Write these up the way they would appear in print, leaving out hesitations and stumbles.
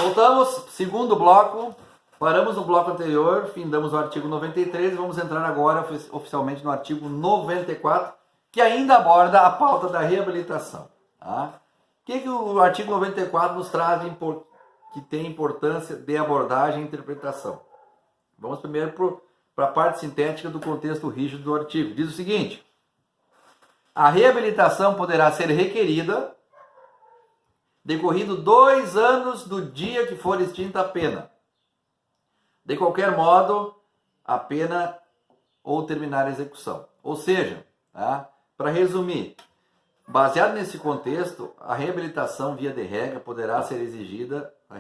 Voltamos, segundo bloco, paramos no bloco anterior, findamos o artigo 93 e vamos entrar agora oficialmente no artigo 94, que ainda aborda a pauta da reabilitação. Tá? O que o artigo 94 nos traz que tem importância de abordagem e interpretação? Vamos primeiro para a parte sintética do contexto rígido do artigo. Diz o seguinte: a reabilitação poderá ser requerida decorrido 2 anos do dia que for extinta a pena. De qualquer modo, a pena ou terminar a execução. Ou seja, tá? Para resumir, baseado nesse contexto, a reabilitação via de regra poderá ser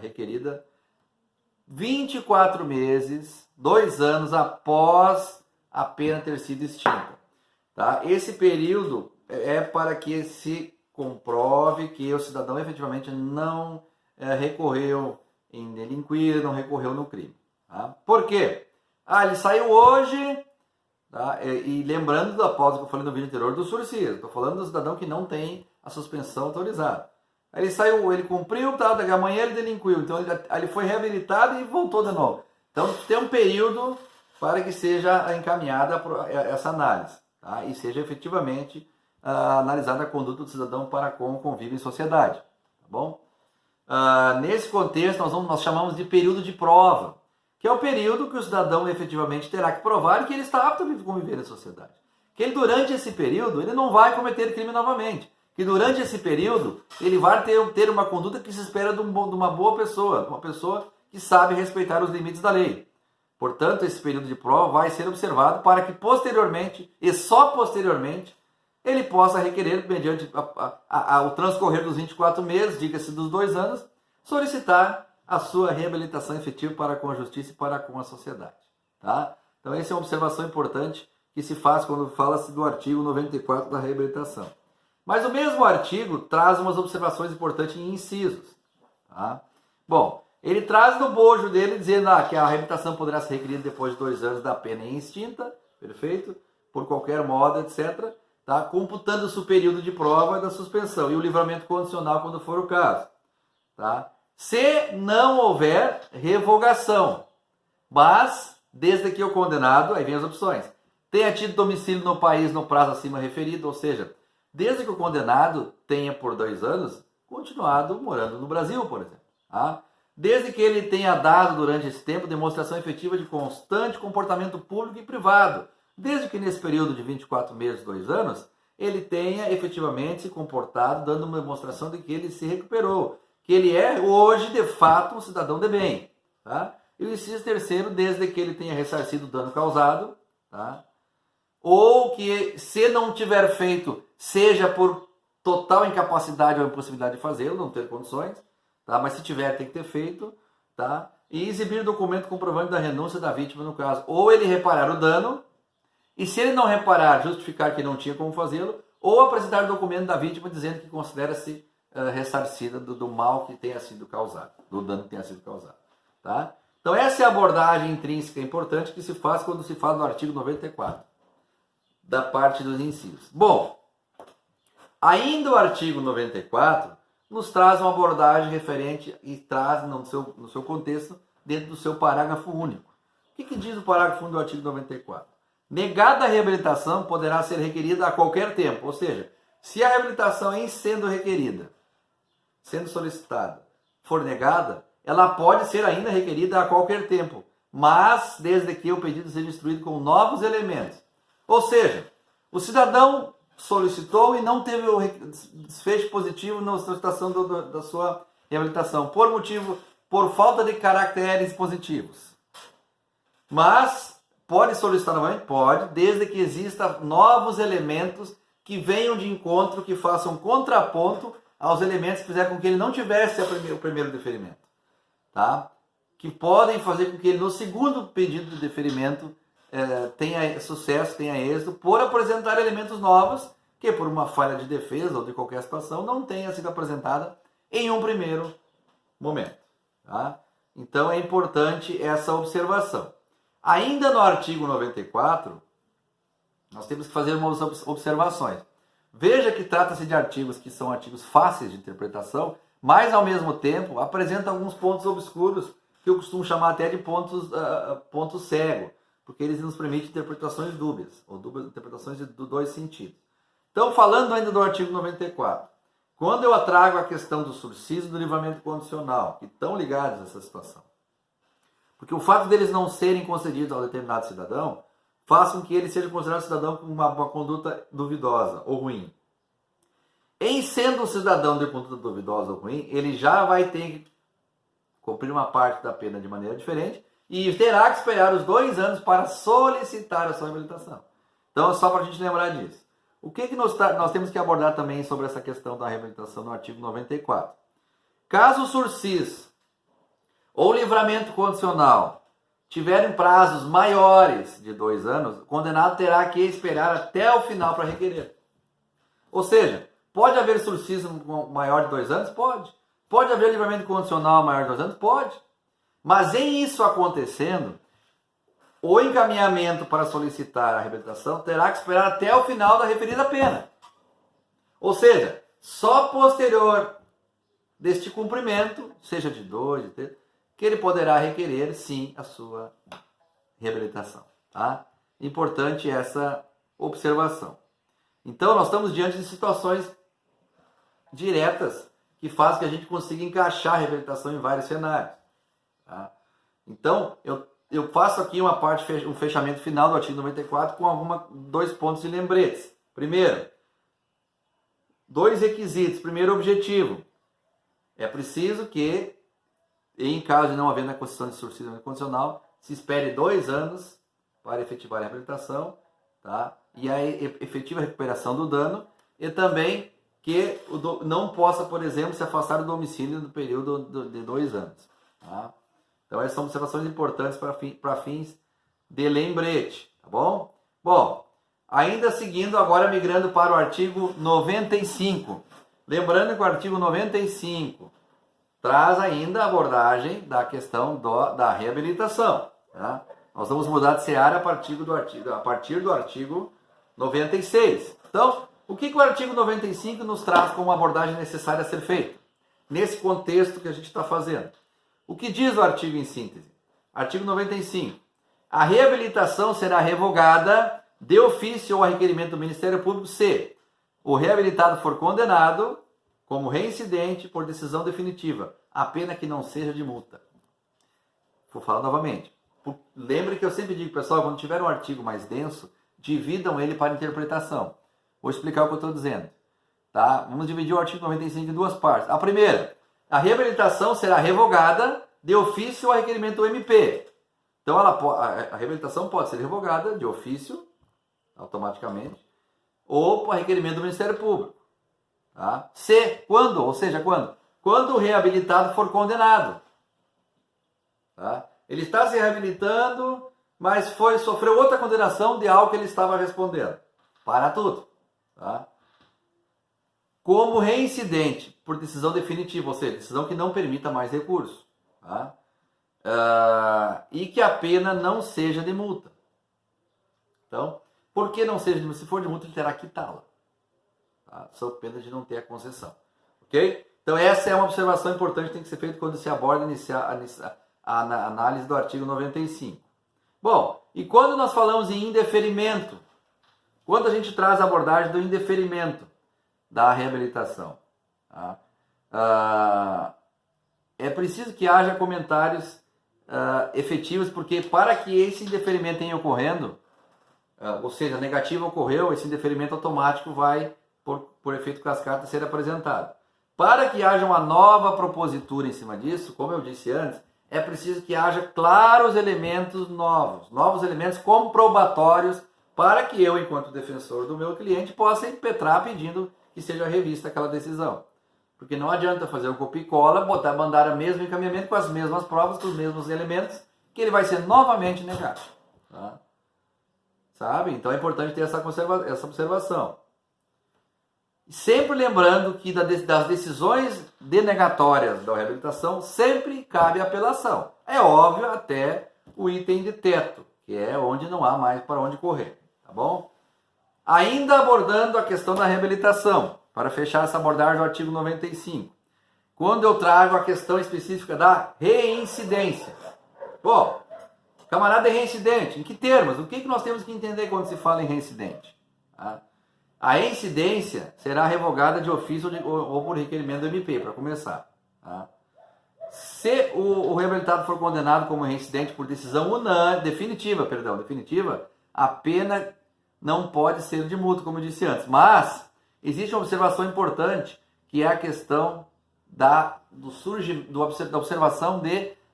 requerida 24 meses, 2 anos após a pena ter sido extinta. Tá? Esse período é para que se comprove que o cidadão efetivamente não recorreu em delinquir, não recorreu no crime. Tá? Por quê? Ele saiu hoje, tá? E lembrando da pausa que eu falei no vídeo anterior do suricídio, estou falando do cidadão que não tem a suspensão autorizada. Aí ele saiu, ele cumpriu, tá? Amanhã ele delinquiu, então ele foi reabilitado e voltou de novo. Então tem um período para que seja encaminhada essa análise, tá? E seja efetivamente analisada a conduta do cidadão para com o convívio em sociedade. Tá bom? Nesse contexto, nós chamamos de período de prova, que é o período que o cidadão efetivamente terá que provar que ele está apto a conviver em sociedade. Que ele, durante esse período, ele não vai cometer crime novamente. Que durante esse período, ele vai ter uma conduta que se espera de uma boa pessoa, uma pessoa que sabe respeitar os limites da lei. Portanto, esse período de prova vai ser observado para que posteriormente, e só posteriormente, ele possa requerer, mediante o transcorrer dos 24 meses, diga-se dos 2 anos, solicitar a sua reabilitação efetiva para com a justiça e para com a sociedade. Tá? Então, essa é uma observação importante que se faz quando fala-se do artigo 94 da reabilitação. Mas o mesmo artigo traz umas observações importantes em incisos. Tá? Bom, ele traz no bojo dele dizendo que a reabilitação poderá ser requerida depois de 2 anos da pena em extinta, perfeito? Por qualquer modo, etc., tá? Computando-se o período de prova da suspensão e o livramento condicional quando for o caso. Tá? Se não houver revogação, mas desde que o condenado, aí vem as opções, tenha tido domicílio no país no prazo acima referido, ou seja, desde que o condenado tenha por 2 anos continuado morando no Brasil, por exemplo. Tá? Desde que ele tenha dado durante esse tempo demonstração efetiva de constante comportamento público e privado, desde que nesse período de 24 meses, 2 anos, ele tenha efetivamente se comportado, dando uma demonstração de que ele se recuperou, que ele é hoje, de fato, um cidadão de bem. Tá? E o inciso terceiro, desde que ele tenha ressarcido o dano causado, tá? Ou que, se não tiver feito, seja por total incapacidade ou impossibilidade de fazê-lo, não ter condições, tá? Mas se tiver, tem que ter feito, tá? E exibir documento comprovante da renúncia da vítima no caso. Ou ele reparar o dano, e se ele não reparar, justificar que não tinha como fazê-lo, ou apresentar documento da vítima dizendo que considera-se ressarcida do mal que tenha sido causado, do dano que tenha sido causado. Tá? Então essa é a abordagem intrínseca importante que se faz quando se fala no artigo 94, da parte dos incisos. Bom, ainda o artigo 94 nos traz uma abordagem referente e traz no seu contexto, dentro do seu parágrafo único. O que diz o parágrafo único do artigo 94? Negada a reabilitação poderá ser requerida a qualquer tempo, ou seja, se a reabilitação em sendo requerida, sendo solicitada, for negada, ela pode ser ainda requerida a qualquer tempo, mas desde que o pedido seja instruído com novos elementos. Ou seja, o cidadão solicitou e não teve o desfecho positivo na solicitação da sua reabilitação, por falta de caracteres positivos. Mas pode solicitar novamente? Pode, desde que exista novos elementos que venham de encontro, que façam contraponto aos elementos que fizeram com que ele não tivesse o primeiro deferimento. Tá? Que podem fazer com que ele, no segundo pedido de deferimento, tenha sucesso, tenha êxito, por apresentar elementos novos que, por uma falha de defesa ou de qualquer situação, não tenha sido apresentada em um primeiro momento. Tá? Então é importante essa observação. Ainda no artigo 94, nós temos que fazer umas observações. Veja que trata-se de artigos que são artigos fáceis de interpretação, mas ao mesmo tempo apresenta alguns pontos obscuros que eu costumo chamar até de pontos cego, porque eles nos permitem interpretações dúbias, ou dúbias interpretações de dois sentidos. Então, falando ainda do artigo 94, quando eu trago a questão do subsídio e do livramento condicional, que estão ligados a essa situação, porque o fato deles não serem concedidos a um determinado cidadão faz com que ele seja considerado cidadão com uma conduta duvidosa ou ruim. Em sendo um cidadão de conduta duvidosa ou ruim, ele já vai ter que cumprir uma parte da pena de maneira diferente e terá que esperar os 2 anos para solicitar a sua reabilitação. Então, é só para a gente lembrar disso. O que nós temos que abordar também sobre essa questão da reabilitação no artigo 94? Caso o sursis ou livramento condicional tiverem prazos maiores de 2 anos, o condenado terá que esperar até o final para requerer. Ou seja, pode haver sursis maior de 2 anos? Pode. Pode haver livramento condicional maior de 2 anos? Pode. Mas em isso acontecendo, o encaminhamento para solicitar a reabilitação terá que esperar até o final da referida pena. Ou seja, só posterior deste cumprimento, seja de 2, de 3, que ele poderá requerer, sim, a sua reabilitação. Tá? Importante essa observação. Então, nós estamos diante de situações diretas que fazem que a gente consiga encaixar a reabilitação em vários cenários. Tá? Então, eu faço aqui um fechamento final do artigo 94 com 2 pontos de lembretes. Primeiro, 2 requisitos. Primeiro objetivo. É preciso que, em caso de não haver na concessão de subsídio condicional, se espere 2 anos para efetivar a reabilitação, tá? E a efetiva recuperação do dano, e também que não possa, por exemplo, se afastar do domicílio no período de 2 anos. Tá? Então, essas são observações importantes para fins de lembrete. Tá bom? Bom, ainda seguindo, agora migrando para o artigo 95. Lembrando que o artigo 95 traz ainda a abordagem da questão da reabilitação. Tá? Nós vamos mudar de seara a partir do artigo 96. Então, o que o artigo 95 nos traz como abordagem necessária a ser feita? Nesse contexto que a gente está fazendo. O que diz o artigo em síntese? Artigo 95. A reabilitação será revogada de ofício ou a requerimento do Ministério Público se o reabilitado for condenado como reincidente por decisão definitiva, a pena que não seja de multa. Vou falar novamente. Lembre que eu sempre digo, pessoal, quando tiver um artigo mais denso, dividam ele para interpretação. Vou explicar o que eu estou dizendo. Tá? Vamos dividir o artigo 95 em 2 partes. A primeira, a reabilitação será revogada de ofício a requerimento do MP. Então, a reabilitação pode ser revogada de ofício, automaticamente, ou por requerimento do Ministério Público. Tá? Quando? Quando o reabilitado for condenado. Tá? Ele está se reabilitando, mas sofreu outra condenação de algo que ele estava respondendo. Para tudo. Tá? Como reincidente, por decisão definitiva, ou seja, decisão que não permita mais recurso. Tá? E que a pena não seja de multa. Então, por que não seja de multa? Se for de multa, ele terá que quitá-la. Tá? Sob pena de não ter a concessão. Ok? Então, essa é uma observação importante que tem que ser feita quando se aborda a análise do artigo 95. Bom, e quando nós falamos em indeferimento? Quando a gente traz a abordagem do indeferimento da reabilitação? Tá? É preciso que haja comentários efetivos, porque para que esse indeferimento tenha ocorrendo, ou seja, a negativa ocorreu, esse indeferimento automático vai, por efeito cascata, ser apresentado. Para que haja uma nova propositura em cima disso, como eu disse antes, é preciso que haja claros elementos novos elementos comprobatórios, para que eu, enquanto defensor do meu cliente, possa impetrar pedindo que seja revista aquela decisão. Porque não adianta fazer o copia e cola, mandar o mesmo encaminhamento com as mesmas provas, com os mesmos elementos, que ele vai ser novamente negado. Tá? Sabe? Então é importante ter essa observação. Sempre lembrando que das decisões denegatórias da reabilitação sempre cabe apelação. É óbvio até o item de teto, que é onde não há mais para onde correr. Tá bom? Ainda abordando a questão da reabilitação, para fechar essa abordagem do artigo 95. quando eu trago a questão específica da reincidência. Pô, camarada é reincidente. Em que termos? O que nós temos que entender quando se fala em reincidente? Tá? A reincidência será revogada de ofício ou por requerimento do MP, para começar. Tá? Se o reabilitado for condenado como reincidente por decisão definitiva, a pena não pode ser de multa, como eu disse antes. Mas existe uma observação importante, que é a questão da observação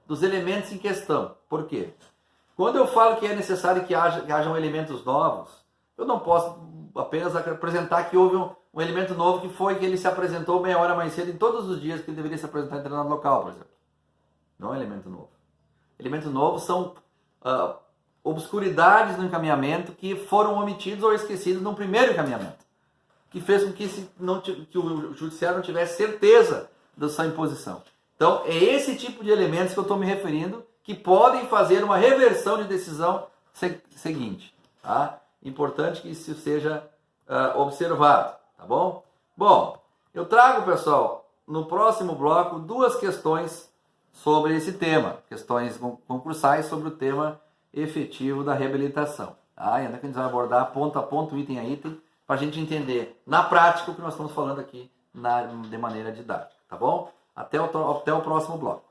dos elementos em questão. Por quê? Quando eu falo que é necessário que hajam elementos novos, eu não posso apenas apresentar que houve um elemento novo, que foi que ele se apresentou meia hora mais cedo em todos os dias que ele deveria se apresentar em treinamento local, por exemplo. Não é elemento novo. Elemento novo são obscuridades no encaminhamento que foram omitidos ou esquecidos no primeiro encaminhamento, que fez com que o judiciário não tivesse certeza da sua imposição. Então, é esse tipo de elementos que eu estou me referindo, que podem fazer uma reversão de decisão seguinte. Tá? Importante que isso seja observado, tá bom? Bom, eu trago, pessoal, no próximo bloco, 2 questões sobre esse tema, questões concursais sobre o tema efetivo da reabilitação. Tá? E ainda que a gente vai abordar ponto a ponto, item a item, para a gente entender na prática o que nós estamos falando aqui de maneira didática, tá bom? Até o próximo bloco.